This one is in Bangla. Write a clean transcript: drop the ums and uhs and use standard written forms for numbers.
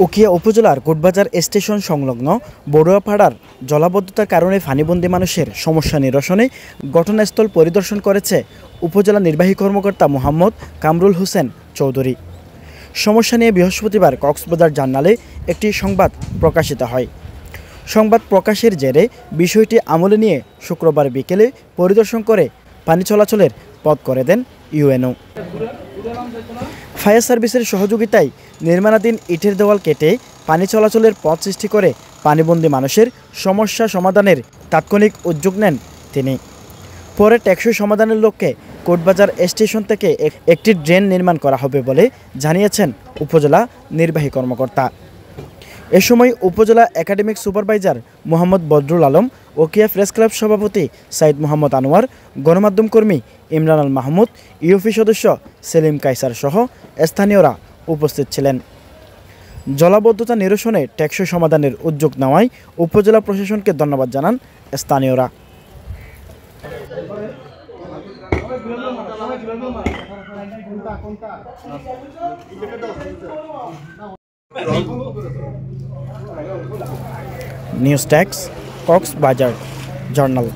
উখিয়া উপজেলার কোটবাজার স্টেশন সংলগ্ন বড়ুয়াপাড়ার জলাবদ্ধতার কারণে পানিবন্দী মানুষের সমস্যা নিরসনে ঘটনাস্থল পরিদর্শন করেছে উপজেলা নির্বাহী কর্মকর্তা মোহাম্মদ কামরুল হোসেন চৌধুরী। সমস্যা নিয়ে বৃহস্পতিবার কক্সবাজার জার্নালে একটি সংবাদ প্রকাশিত হয়। সংবাদ প্রকাশের জেরে বিষয়টি আমলে নিয়ে শুক্রবার বিকেলে পরিদর্শন করে পানি চলাচলের পথ করে দেন ইউএনও। ফায়ার সার্ভিসের সহযোগিতায় নির্মাণাধীন ইটের দেওয়াল কেটে পানি চলাচলের পথ সৃষ্টি করে পানিবন্দী মানুষের সমস্যা সমাধানের তাৎক্ষণিক উদ্যোগ নেন তিনি। পরে টেকসই সমাধানের লক্ষ্যে কোটবাজার স্টেশন থেকে একটি ড্রেন নির্মাণ করা হবে বলে জানিয়েছেন উপজেলা নির্বাহী কর্মকর্তা। এ সময় উপজেলা academic supervisor Mohammad Badrul Alam, Ukhia press club সভাপতি সাইদ মোহাম্মদ আনোয়ার, গণমাধ্যম কর্মী ইমরান আল মাহমুদ, ইউপি সদস্য সেলিম কায়সার সহ স্থানীয়রা উপস্থিত ছিলেন। জলাবদ্ধতা নিরসনে টেকসই সমাধানের উদ্যোগ নেওয়ায় উপজেলা প্রশাসনকে ধন্যবাদ জানান স্থানীয়রা। News desk, Cox's Bazar journal.